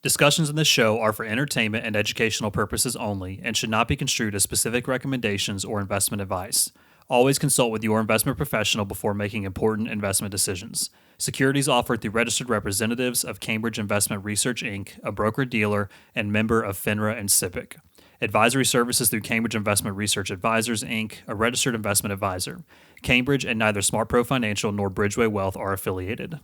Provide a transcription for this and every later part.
Discussions in this show are for entertainment and educational purposes only and should not be construed as specific recommendations or investment advice. Always consult with your investment professional before making important investment decisions. Securities offered through registered representatives of Cambridge Investment Research, Inc., a broker-dealer and member of FINRA and SIPC. Advisory services through Cambridge Investment Research Advisors, Inc., a registered investment advisor. Cambridge and neither SmartPro Financial nor Bridgeway Wealth are affiliated.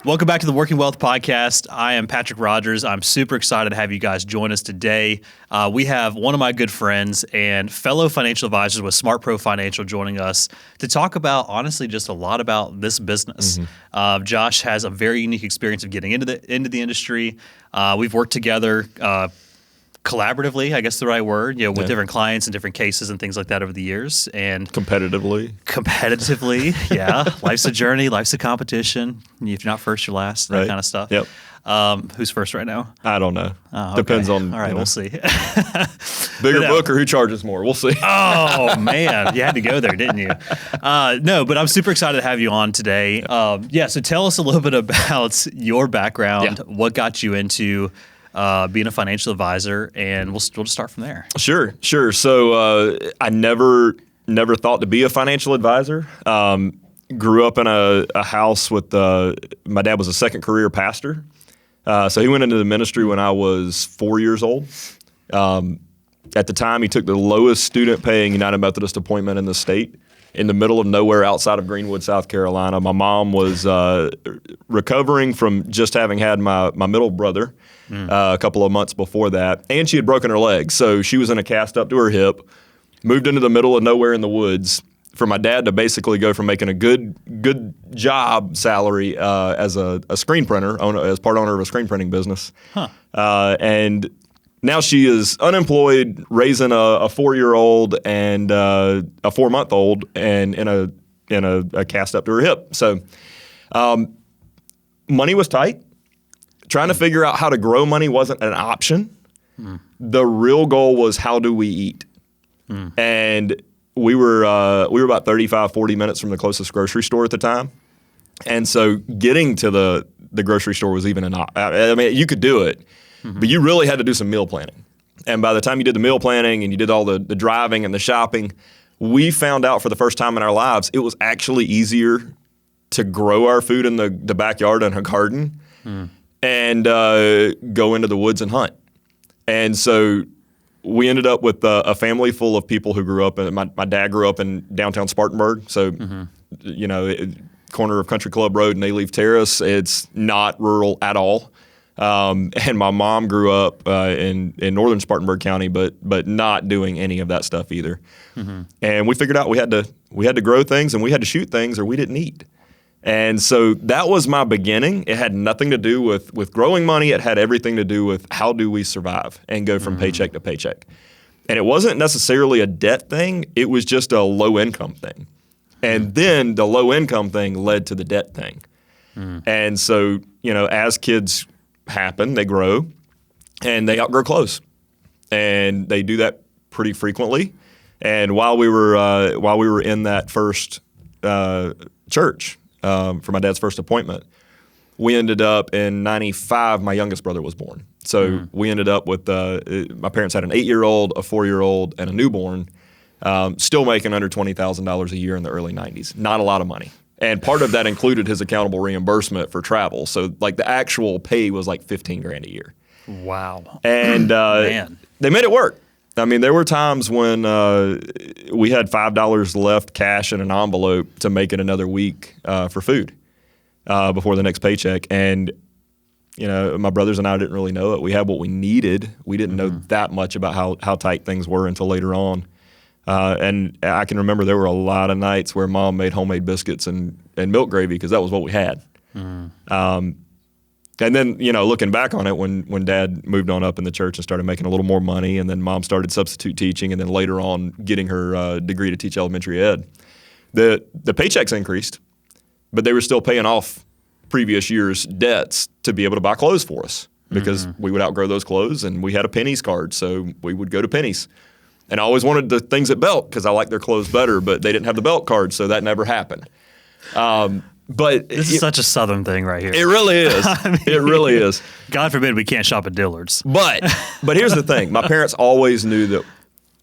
Welcome back to the Working Wealth Podcast. I am Patrick Rogers. I'm super excited to have you guys join us today. We have one of my good friends and fellow financial advisors with SmartPro Financial joining us to talk about, honestly, just a lot about this business. Josh has a very unique experience of getting into the industry. We've worked together collaboratively, I guess the right word, with different clients and different cases and things like that over the years. And competitively, yeah. Life's a journey. Life's a competition. If you're not first, you're last, that kind of stuff. Yep. Who's first right now? I don't know. Oh, Depends on. All right, we'll see. Bigger book or who charges more? We'll see. Oh, man. You had to go there, didn't you? No, but I'm super excited to have you on today. So tell us a little bit about your background, what got you into being a financial advisor, and we'll just start from there. Sure. So I never thought to be a financial advisor. Grew up in a house with my dad was a second career pastor. So he went into the ministry when I was 4 years old. At the time, he took the lowest student paying United Methodist appointment in the state in the middle of nowhere outside of Greenwood, South Carolina. My mom was recovering from just having had my middle brother a couple of months before that, and she had broken her leg. So she was in a cast up to her hip, moved into the middle of nowhere in the woods for my dad to basically go from making a good job salary as a screen printer, as part owner of a screen printing business. And now she is unemployed, raising a 4-year-old and a 4-month-old, and in a cast up to her hip. So, money was tight. Trying to figure out how to grow money wasn't an option. The real goal was, how do we eat? And we were about 35, 40 minutes from the closest grocery store at the time. And so getting to the grocery store was even I mean, you could do it, but you really had to do some meal planning. And by the time you did the meal planning and you did all the driving and the shopping, we found out for the first time in our lives, it was actually easier to grow our food in the backyard and a garden and go into the woods and hunt. And so we ended up with a family full of people who grew up, and my dad grew up in downtown Spartanburg. So, corner of Country Club Road and Alief Terrace, it's not rural at all. And my mom grew up in northern Spartanburg County, but not doing any of that stuff either. And we figured out we had to grow things and we had to shoot things, or we didn't eat. And so that was my beginning. It had nothing to do with growing money. It had everything to do with, how do we survive and go from paycheck to paycheck. And it wasn't necessarily a debt thing. It was just a low income thing. And then the low income thing led to the debt thing. And so, as kids happen, they grow and they outgrow clothes. And they do that pretty frequently. And while we were in that first church, for my dad's first appointment, we ended up in 95, my youngest brother was born. So we ended up with, my parents had an 8-year-old, a 4-year-old, and a newborn, still making under $20,000 a year in the early 90s. Not a lot of money. And part of that included his accountable reimbursement for travel. So like the actual pay was like $15,000 a year. Wow. And they made it work. I mean, there were times when we had $5 left cash in an envelope to make it another week for food before the next paycheck. And, my brothers and I didn't really know it. We had what we needed. We didn't know that much about how tight things were until later on. And I can remember there were a lot of nights where Mom made homemade biscuits and milk gravy because that was what we had. And then, looking back on it, when Dad moved on up in the church and started making a little more money, and then Mom started substitute teaching, and then later on getting her degree to teach elementary ed, the paychecks increased, but they were still paying off previous year's debts to be able to buy clothes for us, because we would outgrow those clothes, and we had a pennies card, so we would go to Pennies And I always wanted the things at Belt because I like their clothes better, but they didn't have the Belt card, so that never happened. But This is such a Southern thing right here. It really is. It really is. God forbid we can't shop at Dillard's. But here's the thing. My parents always knew that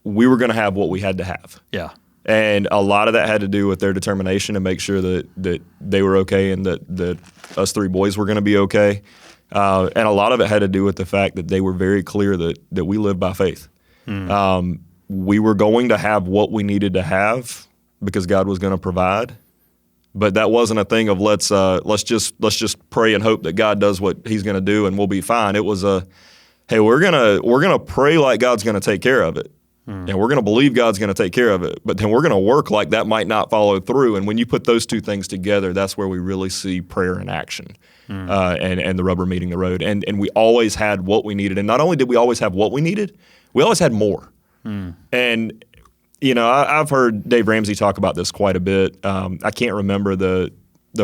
we were going to have what we had to have. Yeah. And a lot of that had to do with their determination to make sure that they were okay and that us three boys were going to be okay. And a lot of it had to do with the fact that they were very clear that we live by faith. We were going to have what we needed to have because God was going to provide. But that wasn't a thing of let's just pray and hope that God does what He's going to do and we'll be fine. It was hey, we're gonna pray like God's going to take care of it, and we're going to believe God's going to take care of it. But then we're going to work like that might not follow through. And when you put those two things together, that's where we really see prayer in action, and the rubber meeting the road. And we always had what we needed. And not only did we always have what we needed, we always had more. And I've heard Dave Ramsey talk about this quite a bit. I can't remember the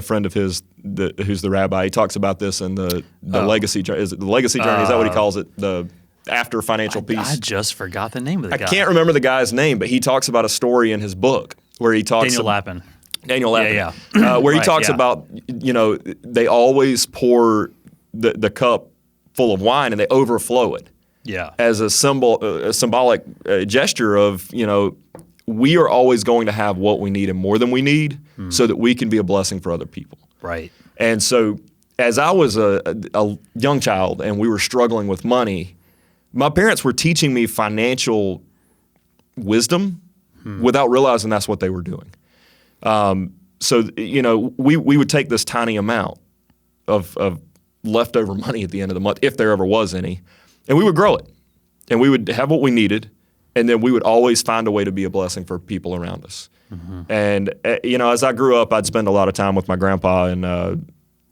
friend of his who's the rabbi. He talks about this in the legacy. Is it the legacy journey? Is that what he calls it? The after financial peace. I just forgot the name of the guy. I can't remember the guy's name, but he talks about a story in his book where he talks. Daniel Lappin. Yeah. Where he talks about they always pour the cup full of wine and they overflow it. Yeah. As a symbolic gesture of, we are always going to have what we need and more than we need so that we can be a blessing for other people. Right. And so as I was a young child and we were struggling with money, my parents were teaching me financial wisdom without realizing that's what they were doing. So, we would take this tiny amount of leftover money at the end of the month, if there ever was any, and we would grow it, and we would have what we needed, and then we would always find a way to be a blessing for people around us. And, as I grew up, I'd spend a lot of time with my grandpa, and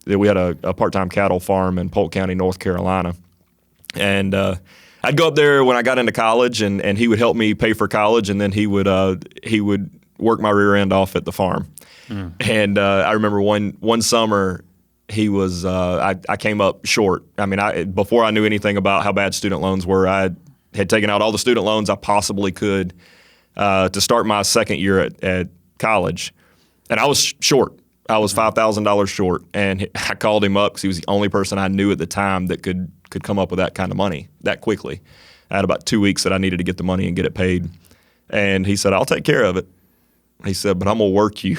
we had a part-time cattle farm in Polk County, North Carolina. And I'd go up there when I got into college, and he would help me pay for college, and then he would work my rear end off at the farm. And I remember one summer, he was I came up short. I mean, before I knew anything about how bad student loans were, I had taken out all the student loans I possibly could to start my second year at college, and I was short. I was $5,000 short, and I called him up because he was the only person I knew at the time that could come up with that kind of money that quickly. I had about 2 weeks that I needed to get the money and get it paid, and he said, "I'll take care of it." He said, "But I'm going to work you."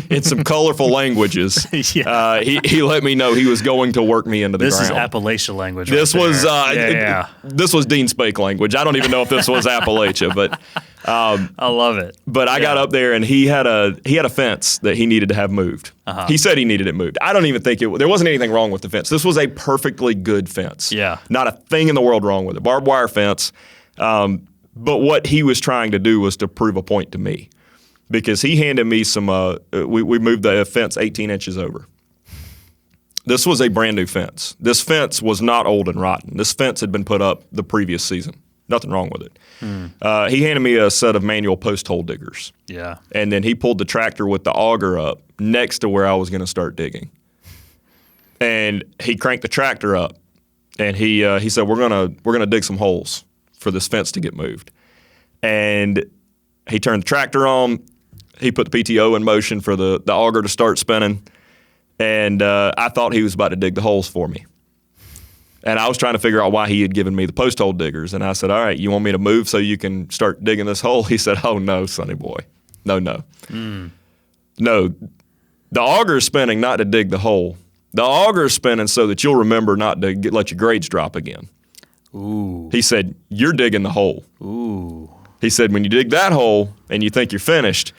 In some colorful languages. Yeah. He let me know he was going to work me into the ground. This is Appalachia language. This right was there. This was Dean Spake language. I don't even know if this was Appalachia, but I love it. But I got up there and he had a fence that he needed to have moved. He said he needed it moved. I don't even think there wasn't anything wrong with the fence. This was a perfectly good fence. Yeah. Not a thing in the world wrong with it. Barbed wire fence. But what he was trying to do was to prove a point to me. Because he handed me some, we moved the fence 18 inches over. This was a brand new fence. This fence was not old and rotten. This fence had been put up the previous season. Nothing wrong with it. He handed me a set of manual post hole diggers. Yeah. And then he pulled the tractor with the auger up next to where I was going to start digging. And he cranked the tractor up, and he said, "We're gonna dig some holes for this fence to get moved." And he turned the tractor on. He put the PTO in motion for the auger to start spinning, and I thought he was about to dig the holes for me. And I was trying to figure out why he had given me the post hole diggers. And I said, "All right, you want me to move so you can start digging this hole?" He said, "Oh, no, sonny boy. No. No, the auger's spinning not to dig the hole. The auger's spinning so that you'll remember not to let your grades drop again." Ooh. He said, "You're digging the hole." Ooh. He said, "When you dig that hole and you think you're finished,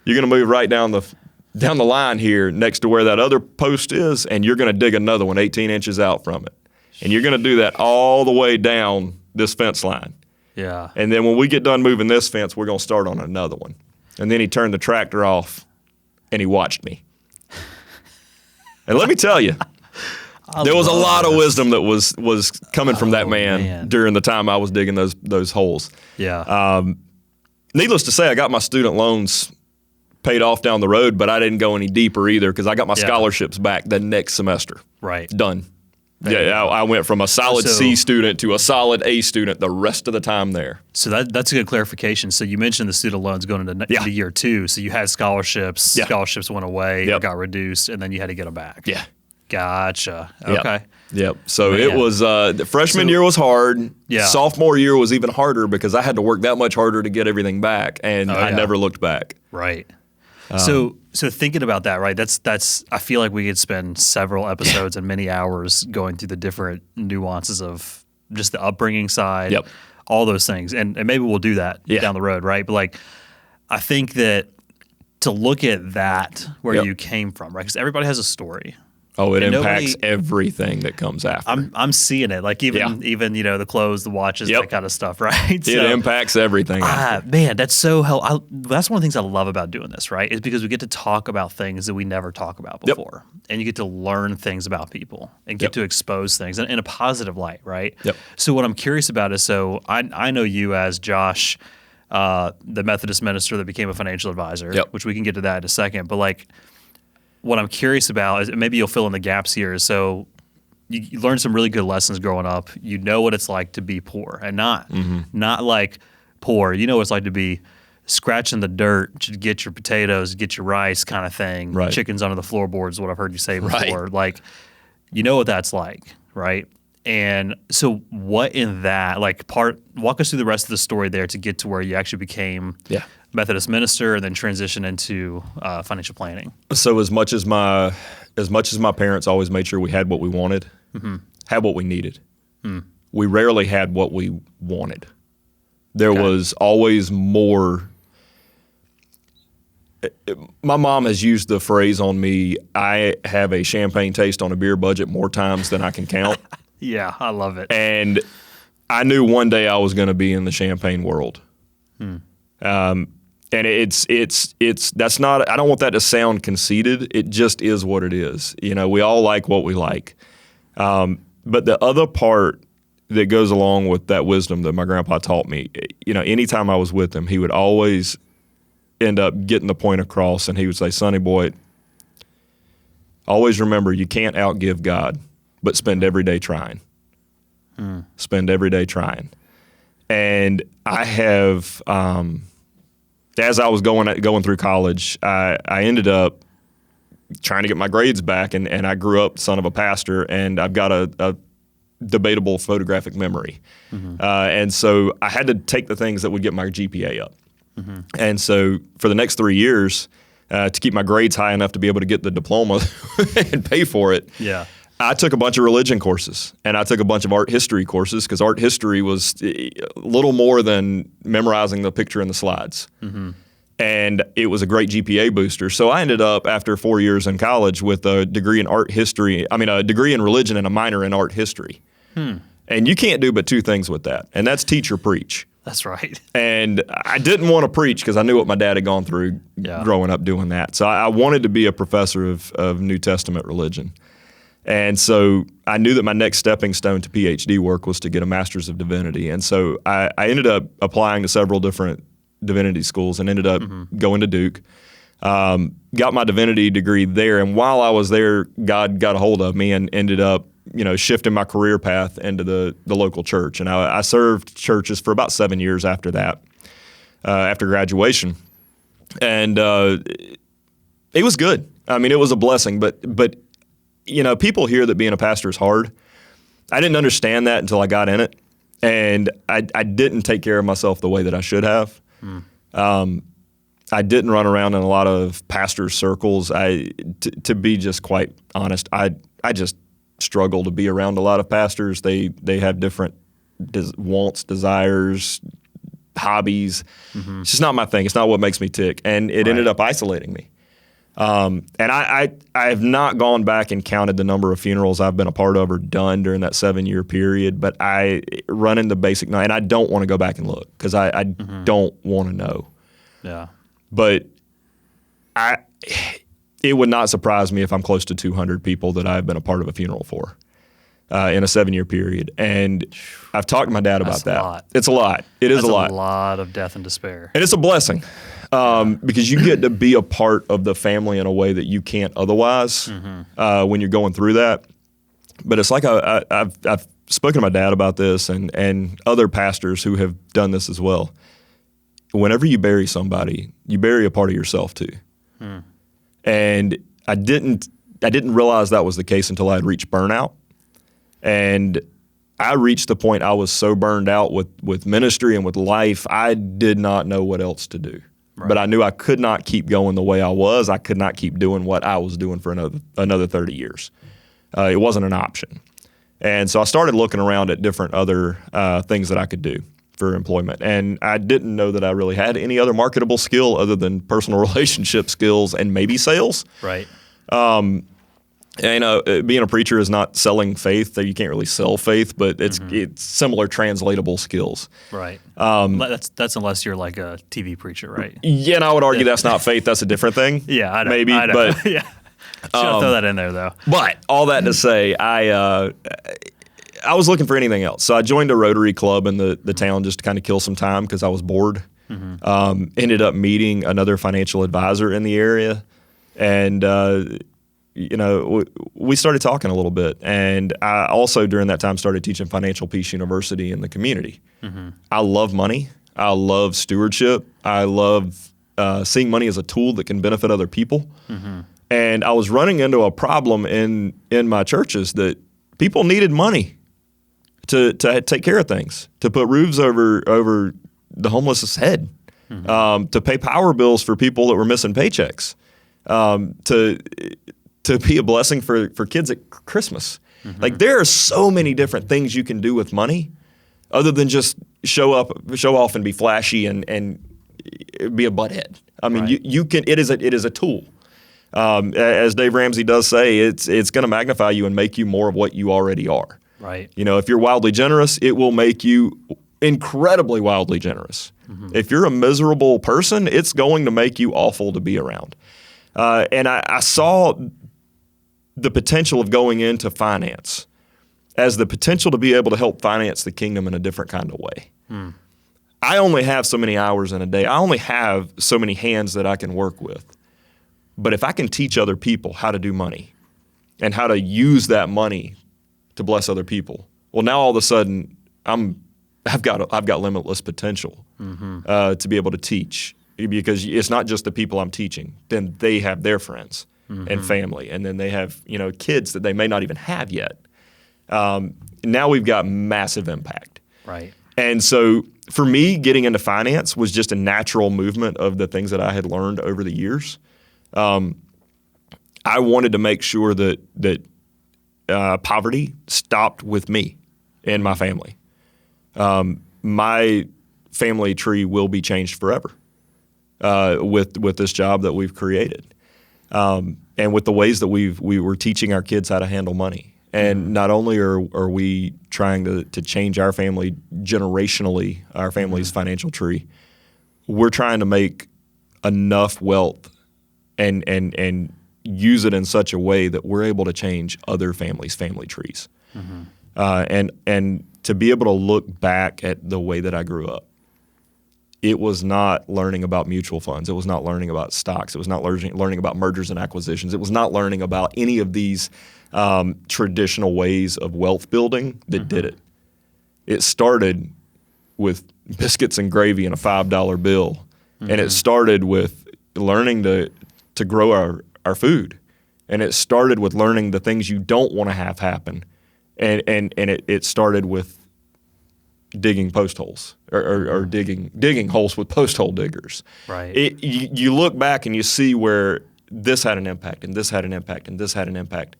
you're going to move right down the line here next to where that other post is, and you're going to dig another one 18 inches out from it. And you're going to do that all the way down this fence line. Yeah. And then when we get done moving this fence, we're going to start on another one." And then he turned the tractor off, and he watched me. And let me tell you, there was a lot of wisdom that was coming from that man during the time I was digging those holes. Yeah. Needless to say, I got my student loans paid off down the road, but I didn't go any deeper either because I got my scholarships back the next semester. Right. Done. Yeah, I went from a solid So- C student to a solid A student the rest of the time there. So that's a good clarification. So you mentioned the student loans going into Yeah. year 2. So you had scholarships. Yeah. Scholarships went away, Yep. or got reduced, and then you had to get them back. Yeah. Gotcha. Yep. Okay. Yep. So Man. it was the freshman So- year was hard. Yeah. Sophomore year was even harder because I had to work that much harder to get everything back, and I yeah. never looked back. Right. So thinking about that, right? That's I feel like we could spend several episodes and many hours going through the different nuances of just the upbringing side, Yep. all those things, and maybe we'll do that Yeah. down the road, right? But like, I think that to look at that where Yep. you came from, right? Because everybody has a story. Oh, it And impacts nobody- everything that comes after. I'm seeing it, like even the clothes, the watches, Yep. that kind of stuff, right? It impacts everything after. Man, that's so that's one of the things I love about doing this, right? Is because we get to talk about things that we never talk about Yep. before, and you get to learn things about people and get Yep. to expose things in a positive light, right? Yep. So what I'm curious about is, so I know you as Josh, the Methodist minister that became a financial advisor, Yep. which we can get to that in a second, but like, what I'm curious about is, maybe you'll fill in the gaps here. So you learned some really good lessons growing up. You know what it's like to be poor, and not like poor. You know what it's like to be scratching the dirt to get your potatoes, get your rice, kind of thing. Right. Chickens under the floorboards is what I've heard you say before. Right. Like, you know what that's like, right? And so what in that, walk us through the rest of the story there to get to where you actually became Yeah. Methodist minister and then transition into financial planning. So as much as my parents always made sure we had what we wanted, had what we needed, we rarely had what we wanted. There was always more. My mom has used the phrase on me, I have a champagne taste on a beer budget more times than I can count. Yeah, I love it. And I knew one day I was going to be in the champagne world. And it's that's not, I don't want that to sound conceited. It just is what it is. You know, we all like what we like. But the other part that goes along with that wisdom that my grandpa taught me, you know, anytime I was with him, he would always end up getting the point across, and he would say, "Sonny boy, always remember you can't outgive God, but spend every day trying. Spend every day trying." And I have, as I was going through college, I ended up trying to get my grades back, and I grew up son of a pastor, and I've got a debatable photographic memory. And so I had to take the things that would get my GPA up. And so for the next 3 years, to keep my grades high enough to be able to get the diploma and pay for it, Yeah. I took a bunch of religion courses, and I took a bunch of art history courses, because art history was a little more than memorizing the picture in the slides. And it was a great GPA booster. So I ended up, after 4 years in college, with a degree in a degree in religion and a minor in art history. And you can't do but two things with that, and that's teach or preach. That's right. And I didn't want to preach because I knew what my dad had gone through growing up doing that. So I wanted to be a professor of New Testament religion. And so I knew that my next stepping stone to PhD work was to get a Master's of Divinity. And so I ended up applying to several different divinity schools and ended up going to Duke. Got my divinity degree there. And while I was there, God got a hold of me and ended up, shifting my career path into the local church. And I served churches for about 7 years after that, after graduation. And it was good. I mean, it was a blessing. But people hear that being a pastor is hard. I didn't understand that until I got in it. And I didn't take care of myself the way that I should have. I didn't run around in a lot of pastors' circles. To be just quite honest, I just struggle to be around a lot of pastors. They have different wants, desires, hobbies. It's just not my thing. It's not what makes me tick. And it ended up isolating me. And I have not gone back and counted the number of funerals I've been a part of or done during that 7-year period, but I run into basic, and I don't want to go back and look because I don't want to know. Yeah. But it would not surprise me if I'm close to 200 people that I've been a part of a funeral for in a 7-year period. And I've talked to my dad about that. A lot. It's a lot. That's a lot of death and despair. And it's a blessing because you get to be a part of the family in a way that you can't otherwise when you're going through that. But it's like I've spoken to my dad about this and other pastors who have done this as well. Whenever you bury somebody, you bury a part of yourself too. And I didn't realize that was the case until I had reached burnout. And I reached the point I was so burned out with ministry and with life, I did not know what else to do. Right. But I knew I could not keep going the way I was. I could not keep doing what I was doing for another 30 years. It wasn't an option. And so I started looking around at different other things that I could do for employment. And I didn't know that I really had any other marketable skill other than personal relationship skills and maybe sales. Right. And, being a preacher is not selling faith. You can't really sell faith, but it's similar translatable skills. Right. That's unless you're like a TV preacher, right? Yeah, and I would argue that's not faith. That's a different thing. Yeah, I know. Maybe, I know. but yeah, should throw that in there though. But all that to say, I was looking for anything else. So I joined a Rotary club in the town just to kind of kill some time because I was bored. Ended up meeting another financial advisor in the area, and we started talking a little bit. And I also during that time started teaching Financial Peace University in the community. I love money. I love stewardship. I love seeing money as a tool that can benefit other people. And I was running into a problem in my churches that people needed money to take care of things, to put roofs over the homeless's head, to pay power bills for people that were missing paychecks, to be a blessing for kids at Christmas. Like there are so many different things you can do with money other than just show off and be flashy and be a butthead. I mean, right. you can. It is a tool. As Dave Ramsey does say, it's going to magnify you and make you more of what you already are. Right. If you're wildly generous, it will make you incredibly wildly generous. If you're a miserable person, it's going to make you awful to be around. And I saw the potential of going into finance as the potential to be able to help finance the kingdom in a different kind of way. I only have so many hours in a day. I only have so many hands that I can work with. But if I can teach other people how to do money and how to use that money to bless other people, well, now all of a sudden I've got limitless potential to be able to teach, because it's not just the people I'm teaching. Then they have their friends and family, and then they have kids that they may not even have yet. Now we've got massive impact. Right. And so for me, getting into finance was just a natural movement of the things that I had learned over the years. I wanted to make sure that poverty stopped with me and my family. My family tree will be changed forever with this job that we've created, and with the ways that we were teaching our kids how to handle money. And not only are we trying to change our family generationally, our family's financial tree, we're trying to make enough wealth and use it in such a way that we're able to change other families' family trees. And to be able to look back at the way that I grew up, it was not learning about mutual funds. It was not learning about stocks. It was not learning about mergers and acquisitions. It was not learning about any of these traditional ways of wealth building that did it. It started with biscuits and gravy and a $5 bill. And it started with learning to grow our food. And it started with learning the things you don't want to have happen. And it started with digging post holes or digging holes with post hole diggers. Right. You look back and you see where this had an impact and this had an impact and this had an impact,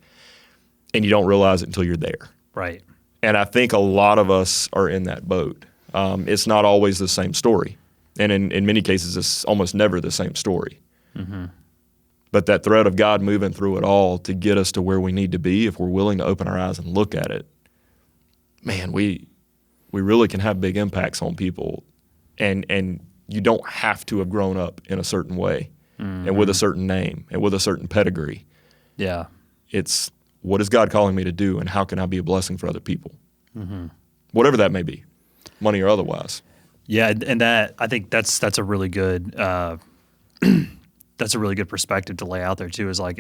and you don't realize it until you're there. Right. And I think a lot of us are in that boat. It's not always the same story. And in many cases, it's almost never the same story. But that thread of God moving through it all to get us to where we need to be, if we're willing to open our eyes and look at it, man, we really can have big impacts on people. And you don't have to have grown up in a certain way and with a certain name and with a certain pedigree. Yeah. It's, what is God calling me to do, and how can I be a blessing for other people? Whatever that may be, money or otherwise. Yeah, and that, I think that's a really good that's a really good perspective to lay out there too. Is like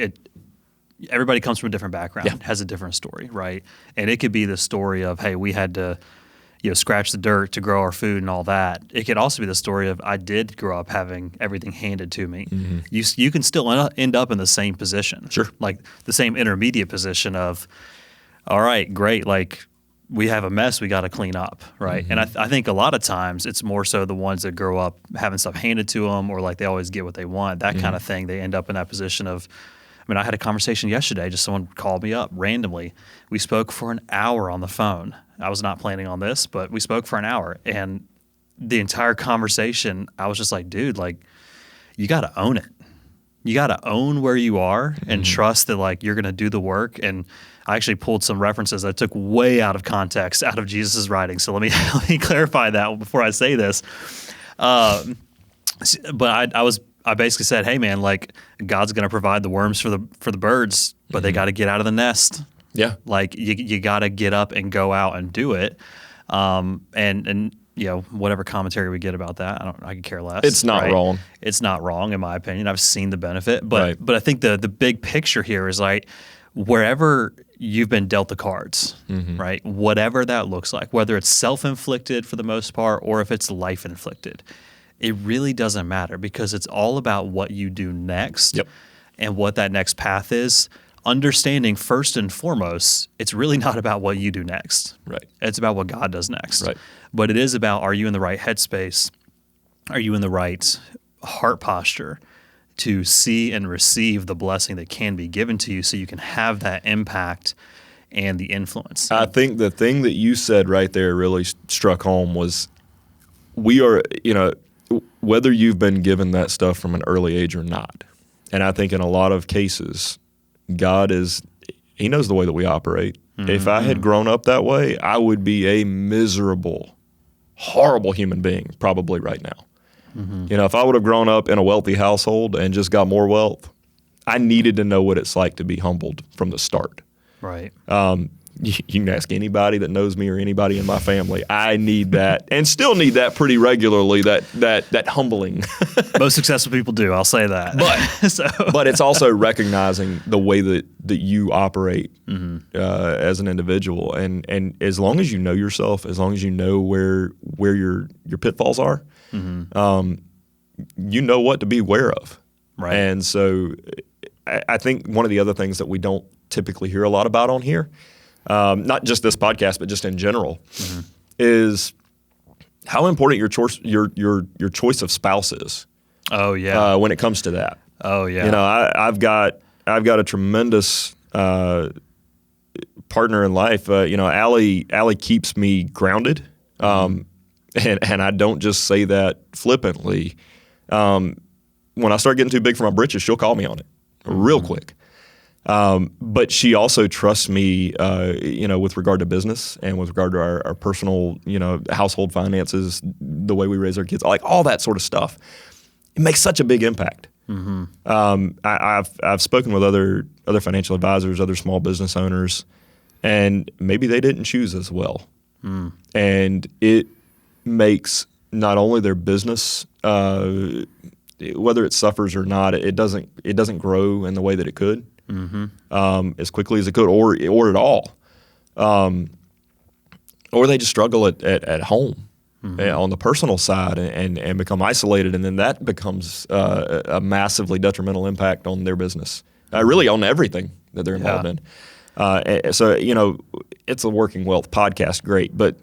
everybody comes from a different background, Yeah. has a different story, right? And it could be the story of, hey, we had to, scratch the dirt to grow our food and all that. It could also be the story of, I did grow up having everything handed to me. Mm-hmm. You can still end up in the same position. Sure. Like the same intermediate position of, all right, great, like we have a mess we got to clean up, right? Mm-hmm. And I think a lot of times it's more so the ones that grow up having stuff handed to them, or like they always get what they want, that kind of thing. They end up in that position of, I mean, I had a conversation yesterday, just someone called me up randomly. We spoke for an hour on the phone. I was not planning on this, but we spoke for an hour. And the entire conversation, I was just like, dude, like, you got to own it. You got to own where you are and trust that, like, you're going to do the work. And I actually pulled some references that I took way out of context out of Jesus' writing. So let me clarify that before I say this. But I basically said, hey man, like, God's going to provide the worms for the birds, but they got to get out of the nest. Yeah. Like you got to get up and go out and do it. And whatever commentary we get about that, I could care less. It's not wrong. It's not wrong in my opinion. I've seen the benefit, but Right. but I think the big picture here is like, wherever you've been dealt the cards, right? Whatever that looks like, whether it's self-inflicted for the most part or if it's life-inflicted, it really doesn't matter, because it's all about what you do next. Yep. And what that next path is. Understanding first and foremost, it's really not about what you do next. Right. It's about what God does next. Right. But it is about, are you in the right headspace? Are you in the right heart posture to see and receive the blessing that can be given to you so you can have that impact and the influence? I think the thing that you said right there really struck home was, we are, whether you've been given that stuff from an early age or not. And I think in a lot of cases, God He knows the way that we operate. If I had grown up that way, I would be a miserable, horrible human being probably right now. If I would have grown up in a wealthy household and just got more wealth, I needed to know what it's like to be humbled from the start. Right. You can ask anybody that knows me or anybody in my family. I need that, and still need that pretty regularly. That humbling. Most successful people do. I'll say that. But it's also recognizing the way that you operate as an individual, and as long as you know yourself, as long as you know where your pitfalls are, you know what to be aware of. Right. And so, I think one of the other things that we don't typically hear a lot about on here, not just this podcast, but just in general, is how important your choice of spouse is. Oh yeah. When it comes to that. Oh yeah. I've got a tremendous partner in life. Allie keeps me grounded, and I don't just say that flippantly. When I start getting too big for my britches, she'll call me on it real quick. But she also trusts me, with regard to business and with regard to our personal, household finances, the way we raise our kids, like all that sort of stuff. It makes such a big impact. I've spoken with other financial advisors, other small business owners, and maybe they didn't choose as well. And it makes not only their business, whether it suffers or not, it doesn't grow in the way that it could. As quickly as it could, or at all, or they just struggle at home on the personal side and become isolated, and then that becomes a massively detrimental impact on their business, really on everything that they're involved in. So it's a Working Wealth podcast, great, but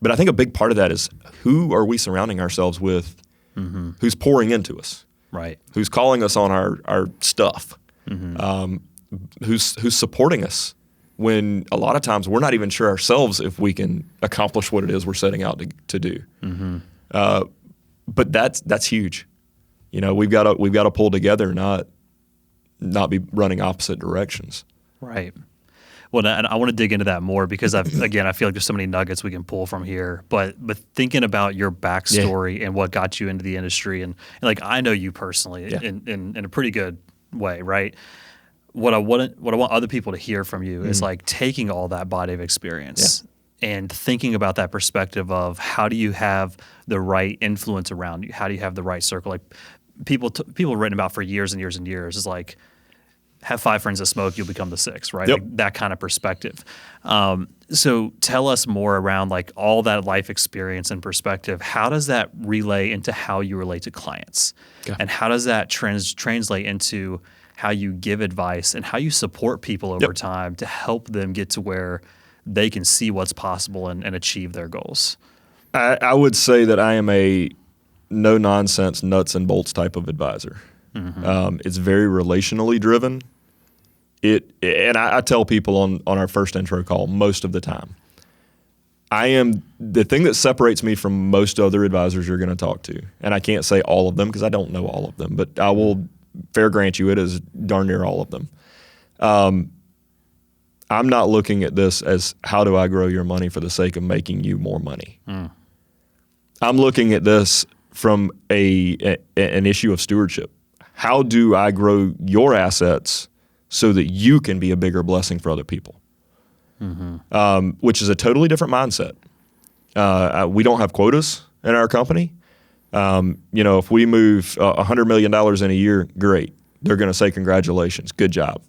I think a big part of that is, who are we surrounding ourselves with, who's pouring into us, right? Who's calling us on our stuff. Who's supporting us when a lot of times we're not even sure ourselves if we can accomplish what it is we're setting out to do. But that's huge. We've got to pull together, not be running opposite directions. Right. Well, and I want to dig into that more, because I feel like there's so many nuggets we can pull from here. But thinking about your backstory and what got you into the industry, and like, I know you personally in a pretty good way, right? What I want other people to hear from you is like taking all that body of experience and thinking about that perspective of, how do you have the right influence around you? How do you have the right circle? Like people written about for years and years and years is like, have 5 friends that smoke, you'll become the 6th, right? Yep. Like that kind of perspective. So tell us more around like all that life experience and perspective. How does that relay into how you relate to clients? Okay. And how does that translate into how you give advice and how you support people over time to help them get to where they can see what's possible and achieve their goals? I would say that I am a no-nonsense, nuts and bolts type of advisor. It's very relationally driven. And I tell people on our first intro call most of the time, the thing that separates me from most other advisors you're going to talk to, and I can't say all of them because I don't know all of them, but I will fair grant you it is darn near all of them. I'm not looking at this as how do I grow your money for the sake of making you more money. I'm looking at this from an issue of stewardship. How do I grow your assets so that you can be a bigger blessing for other people? Which is a totally different mindset. We don't have quotas in our company. If we move $100 million in a year, great. They're going to say congratulations, good job.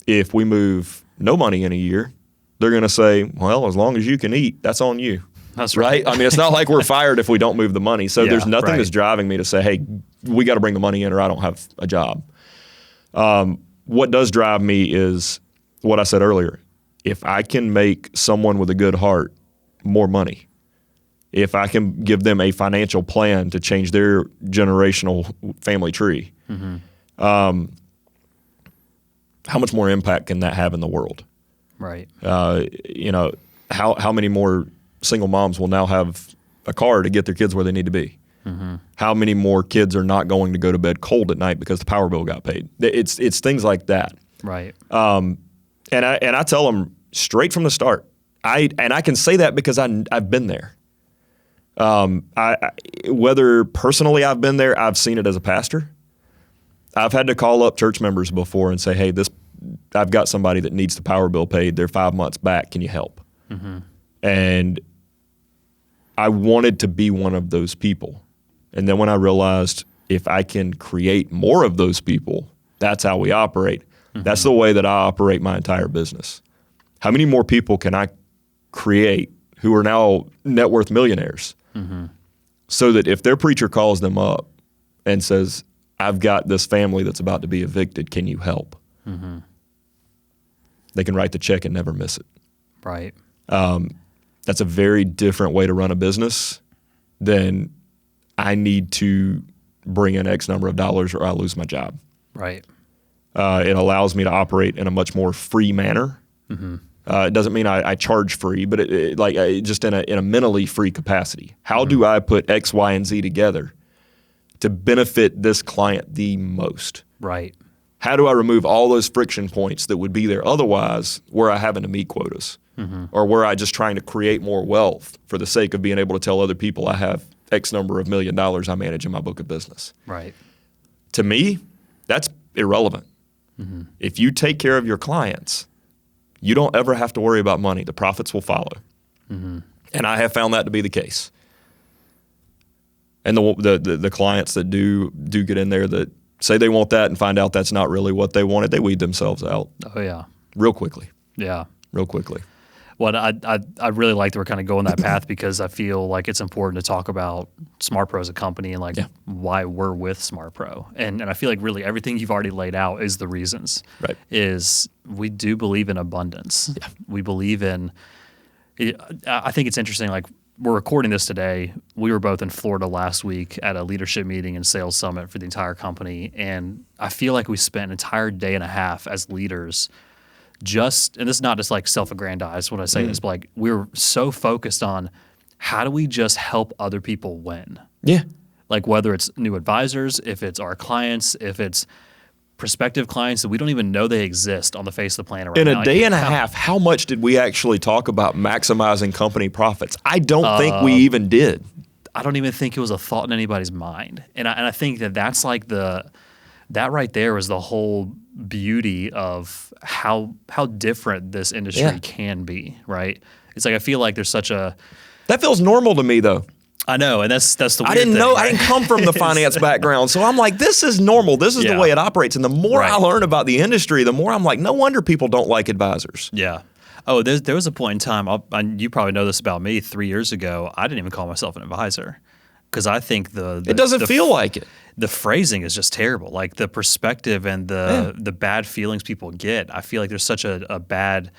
If we move no money in a year, they're going to say, well, as long as you can eat, that's on you. That's right. I mean, it's not like we're fired if we don't move the money. So there's nothing that's driving me to say, hey, we got to bring the money in or I don't have a job. What does drive me is what I said earlier. If I can make someone with a good heart more money, if I can give them a financial plan to change their generational family tree, how much more impact can that have in the world? Right. How many more single moms will now have a car to get their kids where they need to be? How many more kids are not going to go to bed cold at night because the power bill got paid? It's things like that. Right. And I tell them straight from the start. I can say that because I've been there. Whether personally I've been there, I've seen it as a pastor. I've had to call up church members before and say, hey, I've got somebody that needs the power bill paid. They're 5 months back. Can you help? And I wanted to be one of those people. And then when I realized if I can create more of those people, that's how we operate. That's the way that I operate my entire business. How many more people can I create who are now net worth millionaires so that if their preacher calls them up and says, I've got this family that's about to be evicted, can you help? They can write the check and never miss it. Right. That's a very different way to run a business than I need to bring in X number of dollars or I lose my job. Right. It allows me to operate in a much more free manner. It doesn't mean I charge free, but just in a mentally free capacity. How do I put X, Y, and Z together to benefit this client the most? Right. How do I remove all those friction points that would be there otherwise where I having to meet quotas or where I just trying to create more wealth for the sake of being able to tell other people I have X number of $1 million I manage in my book of business? Right. To me, that's irrelevant. If you take care of your clients, you don't ever have to worry about money. The profits will follow. And I have found that to be the case. And the clients that do get in there that say they want that and find out that's not really what they wanted, they weed themselves out. Oh, yeah. Real quickly. Yeah. Real quickly. Well, I really like that we're kind of going that path because I feel like it's important to talk about SmartPro as a company and why we're with SmartPro. And I feel like really everything you've already laid out is the reasons. Right. Is we do believe in abundance. Yeah. We believe in I think it's interesting, like we're recording this today. We were both in Florida last week at a leadership meeting and sales summit for the entire company. And I feel like we spent an entire day and a half as leaders and this is not just like self-aggrandized when I say this, but like we're so focused on how do we just help other people win? Yeah. Like whether it's new advisors, if it's our clients, if it's prospective clients that we don't even know they exist on the face of the planet right now. In a day and a half, how much did we actually talk about maximizing company profits? I don't think we even did. I don't even think it was a thought in anybody's mind. And I think that's like that right there is the whole beauty of how different this industry can be, right? It's like I feel like there's such a... That feels normal to me, though. I know, and that's the weird I didn't thing, know. right? I didn't come from the finance background. So I'm like, this is normal. This is the way it operates. And the more I learn about the industry, the more I'm like, no wonder people don't like advisors. Yeah. Oh, there was a point in time, you probably know this about me, 3 years ago, I didn't even call myself an advisor because I think it doesn't feel like it. The phrasing is just terrible. Like the perspective and the bad feelings people get, I feel like there's such a bad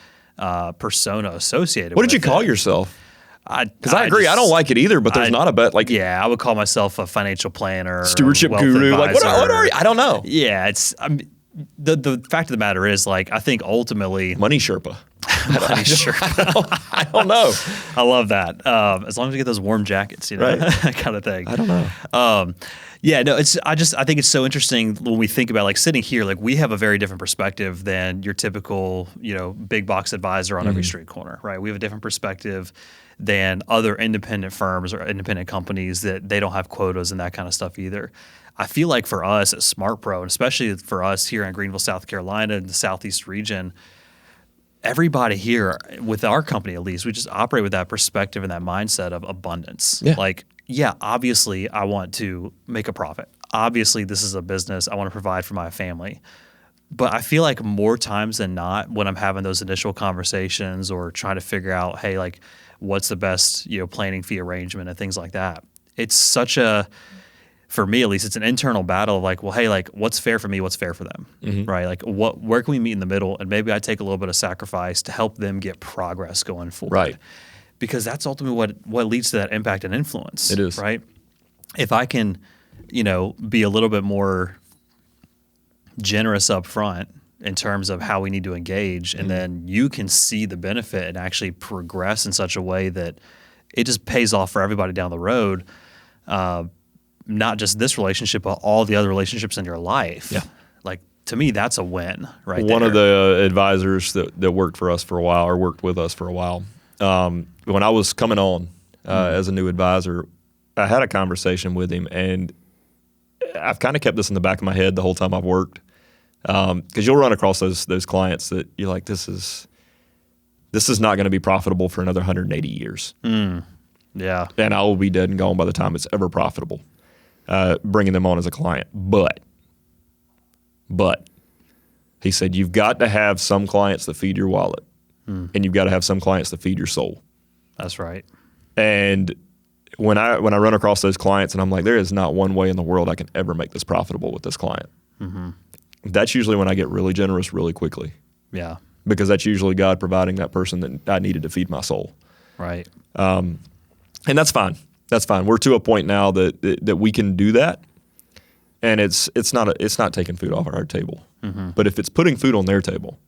persona associated with it. What did you call yourself? Because I agree, I don't like it either, but there's not a bet. Like, yeah, I would call myself a financial planner, stewardship or guru. Like, what are you? I don't know. Yeah, the fact of the matter is, like, I think ultimately money Sherpa. I don't know. I love that. As long as you get those warm jackets, right? That kind of thing. I don't know. Yeah, no, I think it's so interesting when we think about like sitting here, like we have a very different perspective than your typical, big box advisor on every street corner, right? We have a different perspective than other independent firms or independent companies that they don't have quotas and that kind of stuff either. I feel like for us at SmartPro, and especially for us here in Greenville, South Carolina, in the Southeast region, everybody here, with our company at least, we just operate with that perspective and that mindset of abundance. Yeah. Like, yeah, obviously I want to make a profit. Obviously this is a business. I want to provide for my family. But I feel like more times than not, when I'm having those initial conversations or trying to figure out, hey, like, what's the best, planning fee arrangement and things like that, it's such a, for me at least, it's an internal battle of like, well, hey, like, what's fair for me? What's fair for them, right? Like, where can we meet in the middle? And maybe I take a little bit of sacrifice to help them get progress going forward. Right. Because that's ultimately what leads to that impact and influence. It is. Right? If I can, be a little bit more generous up front in terms of how we need to engage, and then you can see the benefit and actually progress in such a way that it just pays off for everybody down the road, not just this relationship, but all the other relationships in your life. Yeah. Like, to me, that's a win, right? One of the advisors that worked for us for a while, or worked with us for a while, when I was coming on as a new advisor, I had a conversation with him, and I've kind of kept this in the back of my head the whole time I've worked, because you'll run across those clients that you're like, this is not going to be profitable for another 180 years. Yeah. And I will be dead and gone by the time it's ever profitable, bringing them on as a client. But he said, you've got to have some clients that feed your wallet, and you've got to have some clients that feed your soul. That's right. And when I run across those clients and I'm like, there is not one way in the world I can ever make this profitable with this client. That's usually when I get really generous really quickly. Yeah. Because that's usually God providing that person that I needed to feed my soul. Right. And that's fine. That's fine. We're to a point now that we can do that, and it's not taking food off our table. But if it's putting food on their table,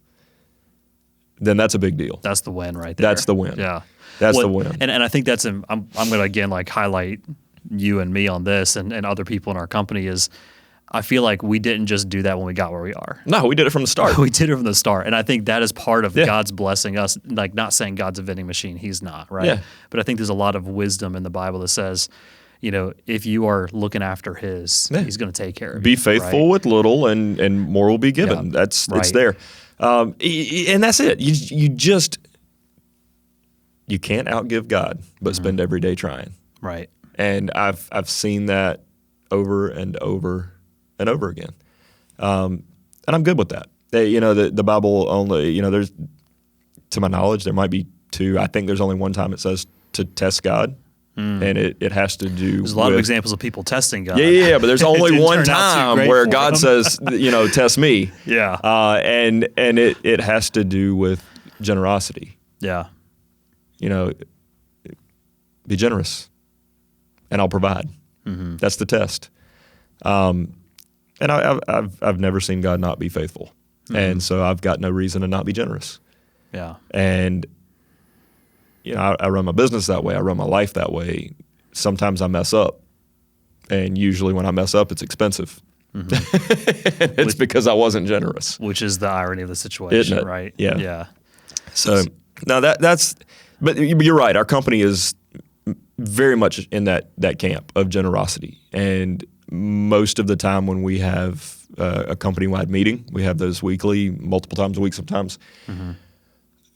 then that's a big deal. That's the win right there. That's the win. Yeah. That's the win. And I think I'm going to again like highlight you and me on this and other people in our company is I feel like we didn't just do that when we got where we are. No, we did it from the start. We did it from the start. And I think that is part of God's blessing us, like not saying God's a vending machine. He's not, right? Yeah. But I think there's a lot of wisdom in the Bible that says, if you are looking after He's going to take care of you. Be faithful with little and more will be given. Yeah. It's there. And that's it. You can't outgive God, but spend every day trying. Right. And I've seen that over and over and over again. And I'm good with that. The Bible only, there's, to my knowledge, there might be two. I think there's only one time it says to test God. And it has to do There's a lot of examples of people testing God. Yeah, but there's only one time where God says, test me. Yeah. And it has to do with generosity. Yeah. Be generous, and I'll provide. That's the test. And I've never seen God not be faithful, and so I've got no reason to not be generous. Yeah. And I run my business that way. I run my life that way. Sometimes I mess up, and usually when I mess up, it's expensive. It's because I wasn't generous. Which is the irony of the situation, right? Yeah. Yeah. So now that's. But you're right. Our company is very much in that camp of generosity. And most of the time when we have a company-wide meeting, we have those weekly, multiple times a week sometimes,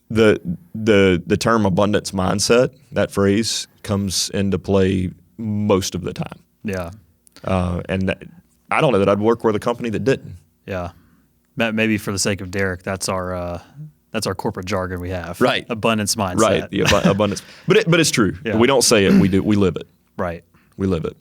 the term abundance mindset, that phrase, comes into play most of the time. Yeah. I don't know that I'd work with a company that didn't. Yeah. Maybe for the sake of Derek, that's our corporate jargon we have. Right. Abundance mindset. Right. The abundance. But it's true. Yeah. We don't say it. We live it. Right. We live it.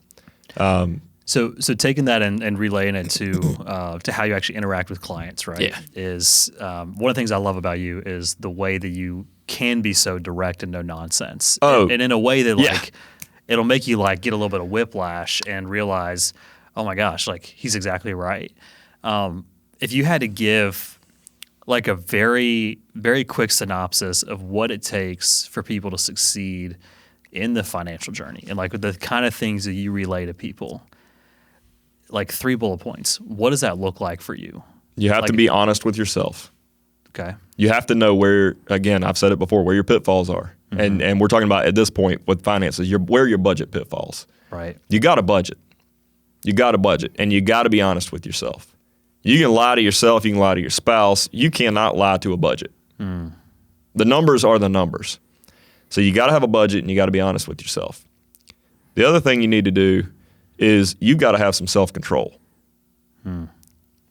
So taking that and relaying it to how you actually interact with clients, right? Yeah. Is one of the things I love about you is the way that you can be so direct and no nonsense. Oh. And in a way that Yeah. like it'll make you like get a little bit of whiplash and realize, oh my gosh, like he's exactly right. If you had to give like a very, very quick synopsis of what it takes for people to succeed in the financial journey and like the kind of things that you relay to people, like 3 bullet points, what does that look like for you? You have to be honest with yourself. Okay. You have to know where, again, I've said it before, where your pitfalls are. Mm-hmm. And we're talking about at this point with finances, where are your budget pitfalls? Right. You got to budget. You got to budget, and you got to be honest with yourself. You can lie to yourself. You can lie to your spouse. You cannot lie to a budget. The numbers are the numbers. So you got to have a budget, and you got to be honest with yourself. The other thing you need to do is you've got to have some self-control. And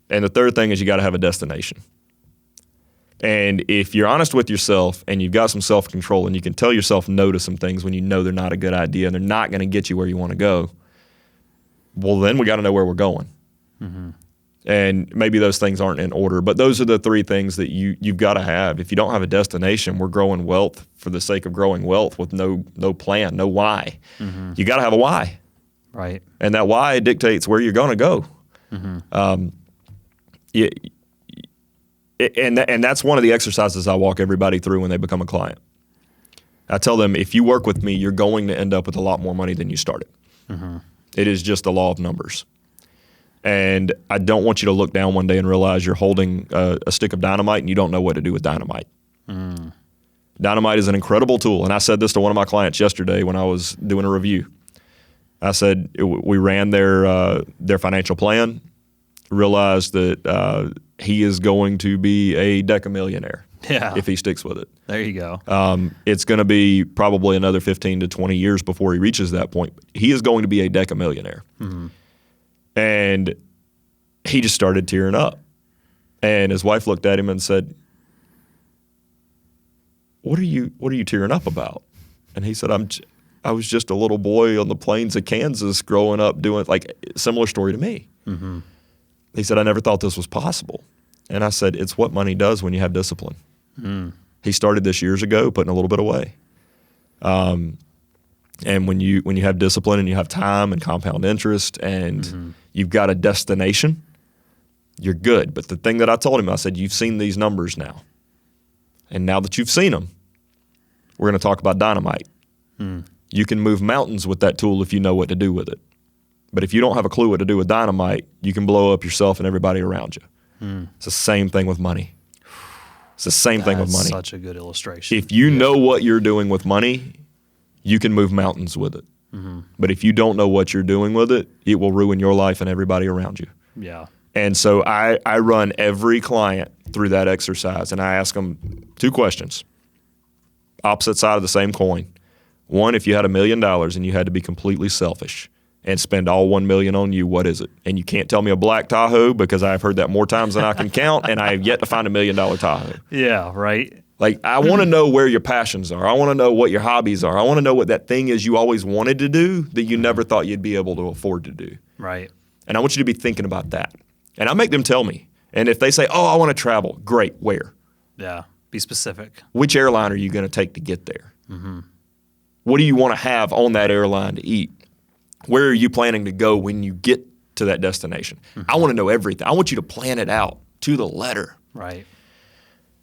the third thing is you got to have a destination. And if you're honest with yourself and you've got some self-control and you can tell yourself no to some things when you know they're not a good idea and they're not going to get you where you want to go, well, then we got to know where we're going. And maybe those things aren't in order, but those are the 3 things that you've got to have. If you don't have a destination, we're growing wealth for the sake of growing wealth with no plan, no why. You got to have a why. Right. And that why dictates where you're going to go. And that's one of the exercises I walk everybody through when they become a client. I tell them, if you work with me, you're going to end up with a lot more money than you started. It is just the law of numbers. And I don't want you to look down one day and realize you're holding a stick of dynamite and you don't know what to do with dynamite. Dynamite is an incredible tool. And I said this to one of my clients yesterday when I was doing a review. I said, we ran their financial plan, realized that he is going to be a decamillionaire if he sticks with it. There you go. It's going to be probably another 15 to 20 years before he reaches that point. He is going to be a decamillionaire. And he just started tearing up. And his wife looked at him and said, what are you tearing up about? And he said, I was just a little boy on the plains of Kansas growing up doing like similar story to me. He said, I never thought this was possible. And I said, it's what money does when you have discipline. He started this years ago, putting a little bit away. And when you have discipline and you have time and compound interest and you've got a destination, you're good. But the thing that I told him, I said, you've seen these numbers now. And now that you've seen them, we're going to talk about dynamite. You can move mountains with that tool if you know what to do with it. But if you don't have a clue what to do with dynamite, you can blow up yourself and everybody around you. It's the same thing with money. It's the same thing with money. Such a good illustration. If you know what you're doing with money, you can move mountains with it. But if you don't know what you're doing with it, it will ruin your life and everybody around you. Yeah. And so I run every client through that exercise, and I ask them 2 questions. Opposite side of the same coin. One, if you had $1 million and you had to be completely selfish and spend all $1 million on you, what is it? And you can't tell me a black Tahoe because I've heard that more times than I can count, and I have yet to find $1 million Tahoe. Yeah, right. Like, I want to know where your passions are. I want to know what your hobbies are. I want to know what that thing is you always wanted to do that you never thought you'd be able to afford to do. Right. And I want you to be thinking about that. And I make them tell me. And if they say, oh, I want to travel, great, where? Yeah, be specific. Which airline are you going to take to get there? What do you want to have on that airline to eat? Where are you planning to go when you get to that destination? I want to know everything. I want you to plan it out to the letter. Right.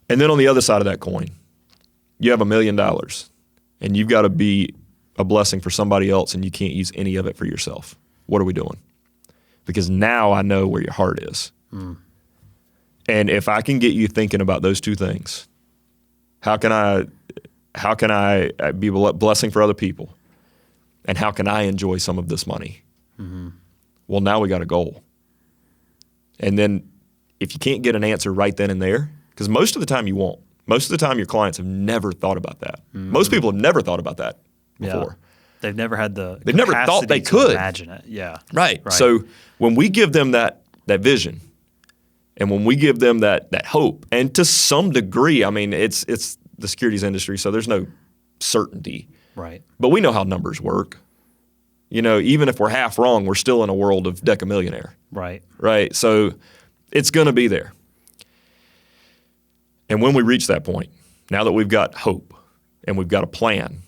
And then on the other side of that coin, you have $1 million and you've got to be a blessing for somebody else and you can't use any of it for yourself. What are we doing? Because now I know where your heart is. And if I can get you thinking about those 2 things, how can I be a blessing for other people? And how can I enjoy some of this money? Well, now we got a goal. And then if you can't get an answer right then and there, because most of the time you won't. Most of the time your clients have never thought about that. Most people have never thought about that before. They've never had the They've never thought they capacity to could. imagine it. Yeah. Right. So when we give them that vision, and when we give them that hope, and to some degree, I mean, it's the securities industry, so there's no certainty. Right. But we know how numbers work. You know, even if we're half wrong, we're still in a world of decamillionaire. Right. Right. So it's going to be there. And when we reach that point, now that we've got hope and we've got a plan,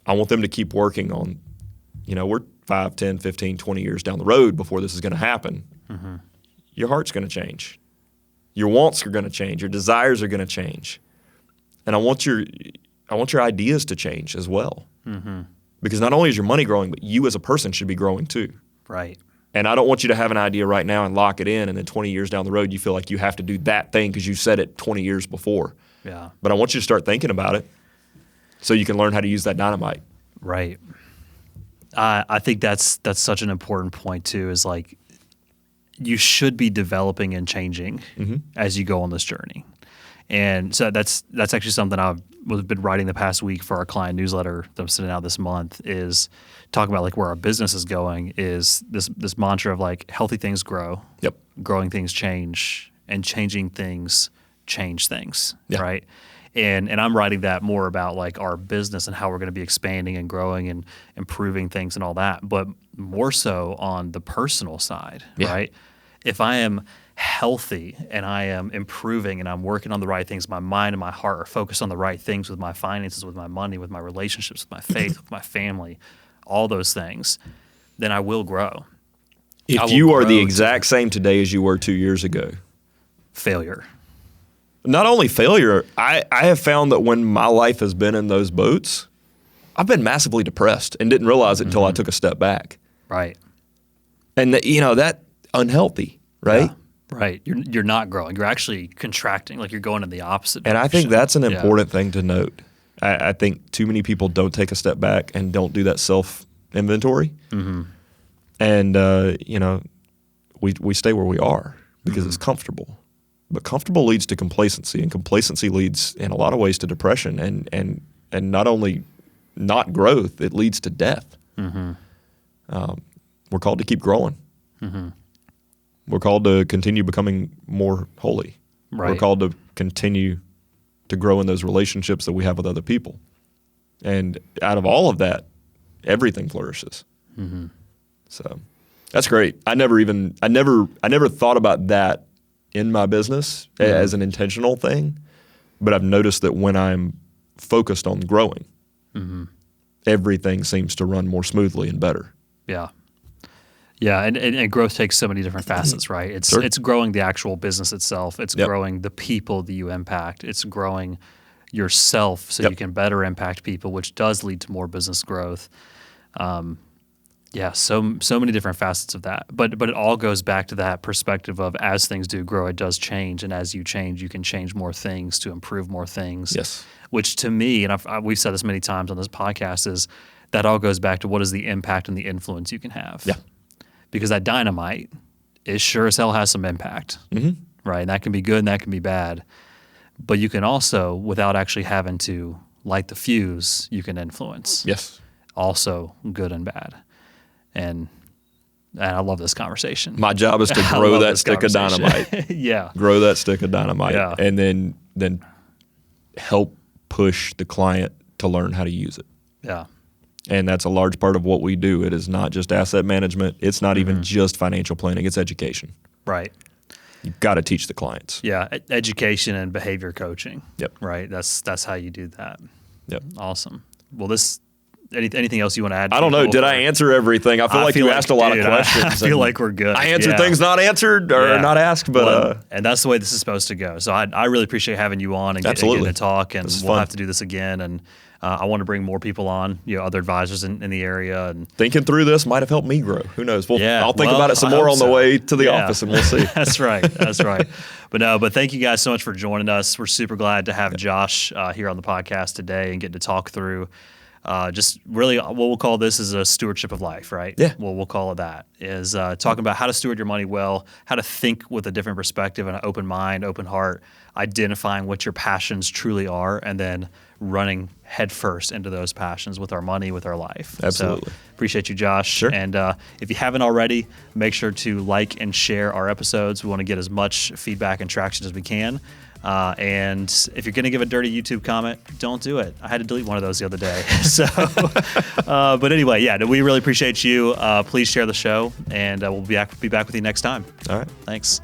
I want them to keep working on, you know, we're 5, 10, 15, 20 years down the road before this is going to happen. Mm-hmm. Your heart's going to change. Your wants are going to change. Your desires are going to change. And I want your ideas to change as well. Mm-hmm. Because not only is your money growing, but you as a person should be growing too. Right. And I don't want you to have an idea right now and lock it in, and then 20 years down the road you feel like you have to do that thing because you said it 20 years before. Yeah. But I want you to start thinking about it so you can learn how to use that dynamite. Right. I think that's such an important point too, is like you should be developing and changing as you go on this journey. And so that's actually something I've been writing the past week for our client newsletter that I'm sending out this month, is talk about like where our business is going, is this mantra of like healthy things grow, growing things change, and changing things change things, right? And I'm writing that more about like our business and how we're going to be expanding and growing and improving things and all that, but more so on the personal side, right? If I am healthy and I am improving and I'm working on the right things, my mind and my heart are focused on the right things with my finances, with my money, with my relationships, with my faith, with my family, all those things, then I will grow. If you are the exact same today as you were 2 years ago, failure. Not only failure, I have found that when my life has been in those boats, I've been massively depressed and didn't realize it until I took a step back. Right. And that unhealthy, right? Yeah. Right. You're not growing. You're actually contracting. Like you're going in the opposite direction. And I think that's an important thing to note. I think too many people don't take a step back and don't do that self-inventory. Mm-hmm. And, we stay where we are because it's comfortable. But comfortable leads to complacency, and complacency leads in a lot of ways to depression and not only not growth, it leads to death. Mm-hmm. We're called to keep growing. Mm-hmm. We're called to continue becoming more holy. Right. We're called to continue to grow in those relationships that we have with other people. And out of all of that, everything flourishes. Mm-hmm. So that's great. I never thought about that in my business as an intentional thing, but I've noticed that when I'm focused on growing, everything seems to run more smoothly and better. Yeah. Yeah, and growth takes so many different facets, right? It's growing the actual business itself. It's growing the people that you impact. It's growing yourself so you can better impact people, which does lead to more business growth. So many different facets of that. But it all goes back to that perspective of as things do grow, it does change, and as you change, you can change more things to improve more things. Yes. Which to me, and we've said this many times on this podcast, is that all goes back to what is the impact and the influence you can have. Yeah. Because that dynamite is sure as hell has some impact, right? And that can be good and that can be bad. But you can also, without actually having to light the fuse, you can influence. Yes. Also good and bad. And I love this conversation. My job is to grow that stick of dynamite. Grow that stick of dynamite. Yeah. And then help push the client to learn how to use it. Yeah. And that's a large part of what we do. It is not just asset management. It's not even just financial planning. It's education. Right. You've got to teach the clients. Yeah, education and behavior coaching. Yep. Right. That's how you do that. Yep. Awesome. Well, anything else you want to add? I don't know. Did I answer everything? I feel like you asked a lot of questions. I feel like we're good. I answered things not answered or not asked, but and that's the way this is supposed to go. So I really appreciate having you on and getting to talk, and we'll have to do this again. And I want to bring more people on, other advisors in the area. And thinking through this might have helped me grow. Who knows? I'll think about it some more on the way to the office, and we'll see. That's right. That's right. But thank you guys so much for joining us. We're super glad to have Josh here on the podcast today and get to talk through just really what we'll call this is a stewardship of life, right? Yeah. Well, we'll call it that, is talking about how to steward your money well, how to think with a different perspective and an open mind, open heart, identifying what your passions truly are, and then running headfirst into those passions with our money, with our life. Absolutely. So, appreciate you, Josh. Sure. And if you haven't already, make sure to like and share our episodes. We want to get as much feedback and traction as we can. And if you're going to give a dirty YouTube comment, don't do it. I had to delete one of those the other day. So, but anyway, yeah, we really appreciate you. Please share the show, and we'll be back with you next time. All right. Thanks.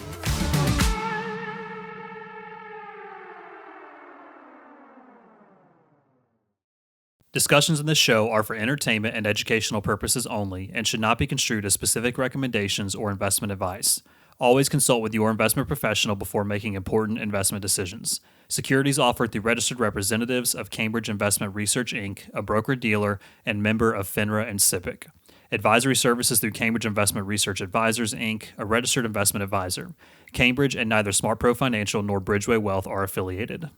Discussions in this show are for entertainment and educational purposes only and should not be construed as specific recommendations or investment advice. Always consult with your investment professional before making important investment decisions. Securities offered through registered representatives of Cambridge Investment Research, Inc., a broker-dealer and member of FINRA and SIPC. Advisory services through Cambridge Investment Research Advisors, Inc., a registered investment advisor. Cambridge and neither SmartPro Financial nor Bridgeway Wealth are affiliated.